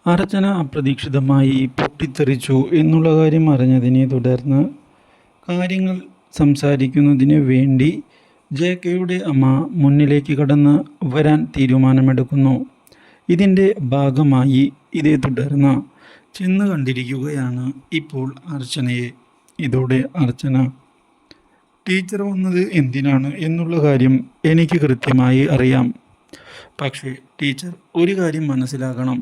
അർച്ചന അപ്രതീക്ഷിതമായി പൊട്ടിത്തെറിച്ചു എന്നുള്ള കാര്യം അറിഞ്ഞതിനെ തുടർന്ന് കാര്യങ്ങൾ സംസാരിക്കുന്നതിന് വേണ്ടി ജെ.കെയുടെ അമ്മ മുന്നിലേക്ക് കടന്ന് വരാൻ തീരുമാനമെടുക്കുന്നു. ഇതിൻ്റെ ഭാഗമായി ഇതേ തുടർന്ന് ചെന്ന് കണ്ടിരിക്കുകയാണ് ഇപ്പോൾ അർച്ചനയെ. ഇതോടെ അർച്ചന, ടീച്ചർ വന്നത് എന്തിനാണ് എന്നുള്ള കാര്യം എനിക്ക് കൃത്യമായി അറിയാം. പക്ഷേ ടീച്ചർ ഒരു കാര്യം മനസ്സിലാക്കണം,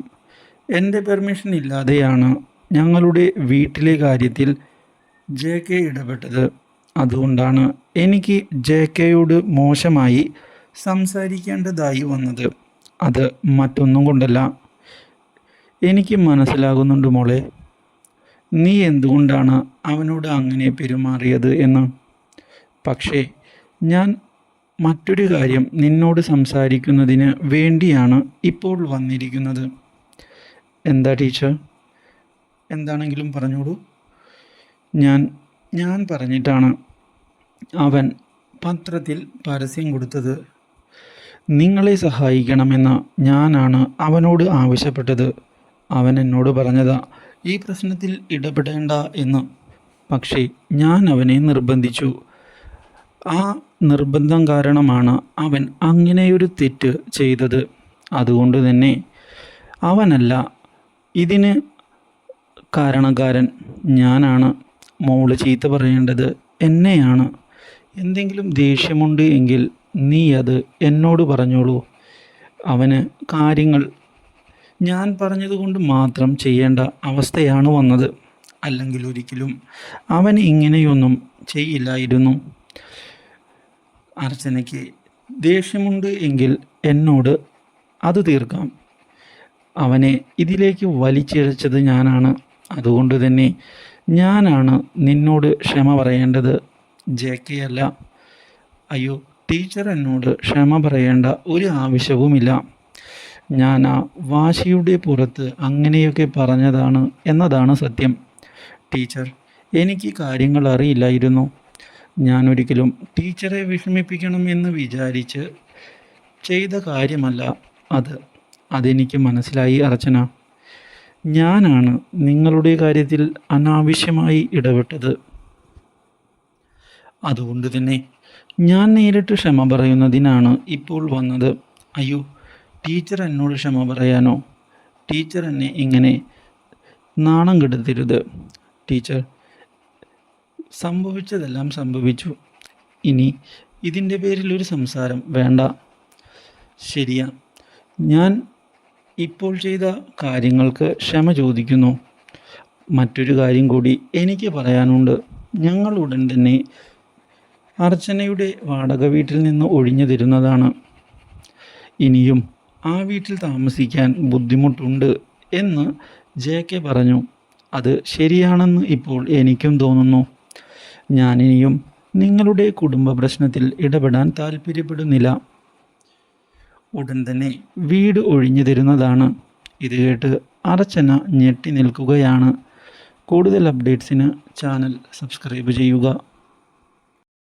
എൻ്റെ പെർമിഷൻ ഇല്ലാതെയാണ് ഞങ്ങളുടെ വീട്ടിലെ കാര്യത്തിൽ ജെ.കെ ഇടപെട്ടത്. അതുകൊണ്ടാണ് എനിക്ക് ജെ.കെയോട് മോശമായി സംസാരിക്കേണ്ടതായി വന്നത്. അത് മറ്റൊന്നും കൊണ്ടല്ല. എനിക്ക് മനസ്സിലാകുന്നുണ്ട് മോളെ, നീ എന്തുകൊണ്ടാണ് അവനോട് അങ്ങനെ പെരുമാറിയത് എന്ന്. പക്ഷേ ഞാൻ മറ്റൊരു കാര്യം നിന്നോട് സംസാരിക്കുന്നതിന് വേണ്ടിയാണ് ഇപ്പോൾ വന്നിരിക്കുന്നത്. എന്താ ടീച്ചർ? എന്താണെങ്കിലും പറഞ്ഞോളൂ. ഞാൻ പറഞ്ഞിട്ടാണ് അവൻ പത്രത്തിൽ പരസ്യം കൊടുത്തത്. നിങ്ങളെ സഹായിക്കണമെന്ന് ഞാനാണ് അവനോട് ആവശ്യപ്പെട്ടത്. അവൻ എന്നോട് പറഞ്ഞതാ ഈ പ്രശ്നത്തിൽ ഇടപെടേണ്ട എന്ന്. പക്ഷേ ഞാൻ അവനെ നിർബന്ധിച്ചു. ആ നിർബന്ധം കാരണമാണ് അവൻ അങ്ങനെയൊരു തെറ്റ് ചെയ്തത്. അതുകൊണ്ട് തന്നെ അവനല്ല ഇതിന് കാരണക്കാരൻ, ഞാനാണ്. മോള് ചീത്ത പറയേണ്ടത് എന്നെയാണ്. എന്തെങ്കിലും ദേഷ്യമുണ്ട് എങ്കിൽ നീ അത് എന്നോട് പറഞ്ഞോളൂ. അവന് കാര്യങ്ങൾ ഞാൻ പറഞ്ഞതുകൊണ്ട് മാത്രം ചെയ്യേണ്ട അവസ്ഥയാണ് വന്നത്. അല്ലെങ്കിൽ ഒരിക്കലും അവൻ ഇങ്ങനെയൊന്നും ചെയ്യില്ലായിരുന്നു. അർച്ചനയ്ക്ക് ദേഷ്യമുണ്ട് എങ്കിൽ എന്നോട് അത് തീർക്കാം. അവനെ ഇതിലേക്ക് വലിച്ചിഴച്ചത് ഞാനാണ്. അതുകൊണ്ട് തന്നെ ഞാനാണ് നിന്നോട് ക്ഷമ പറയേണ്ടത്, ജെ.കെ അല്ല. അയ്യോ ടീച്ചർ എന്നോട് ക്ഷമ പറയേണ്ട ഒരു ആവശ്യവുമില്ല. ഞാൻ ആ വാശിയുടെ പുറത്ത് അങ്ങനെയൊക്കെ പറഞ്ഞതാണ് എന്നതാണ് സത്യം. ടീച്ചർ, എനിക്ക് കാര്യങ്ങൾ അറിയില്ലായിരുന്നു. ഞാനൊരിക്കലും ടീച്ചറെ വിഷമിപ്പിക്കണം എന്ന് വിചാരിച്ച് ചെയ്ത കാര്യമല്ല അതെനിക്ക് മനസ്സിലായി അർച്ചന. ഞാനാണ് നിങ്ങളുടെ കാര്യത്തിൽ അനാവശ്യമായി ഇടപെട്ടത്. അതുകൊണ്ട് തന്നെ ഞാൻ നേരിട്ട് ക്ഷമ പറയുന്നതിനാണ് ഇപ്പോൾ വന്നത്. അയ്യോ ടീച്ചർ എന്നോട് ക്ഷമ പറയാനോ? ടീച്ചർ എന്നെ ഇങ്ങനെ നാണം കെടുത്തരുത്. ടീച്ചർ, സംഭവിച്ചതെല്ലാം സംഭവിച്ചു. ഇനി ഇതിൻ്റെ പേരിൽ ഒരു സംസാരം വേണ്ട. ശരിയാ, ഞാൻ ഇപ്പോൾ ചെയ്ത കാര്യങ്ങൾക്ക് ക്ഷമ ചോദിക്കുന്നു. മറ്റൊരു കാര്യം കൂടി എനിക്ക് പറയാനുണ്ട്. ഞങ്ങൾ ഉടൻ തന്നെ അർച്ചനയുടെ വാടക വീട്ടിൽ നിന്ന് ഒഴിഞ്ഞു തരുന്നതാണ്. ഇനിയും ആ വീട്ടിൽ താമസിക്കാൻ ബുദ്ധിമുട്ടുണ്ട് എന്ന് ജെ.കെ പറഞ്ഞു. അത് ശരിയാണെന്ന് ഇപ്പോൾ എനിക്കും തോന്നുന്നു. ഞാനിനിയും നിങ്ങളുടെ കുടുംബ പ്രശ്നത്തിൽ ഇടപെടാൻ താല്പര്യപ്പെടുന്നില്ല. ഉടൻ തന്നെ വീട് ഒഴിഞ്ഞു തരുന്നതാണ്. ഇത് കേട്ട് അർച്ചന ഞെട്ടി നിൽക്കുകയാണ്. കൂടുതൽ അപ്ഡേറ്റ്സിന് ചാനൽ സബ്സ്ക്രൈബ് ചെയ്യുക.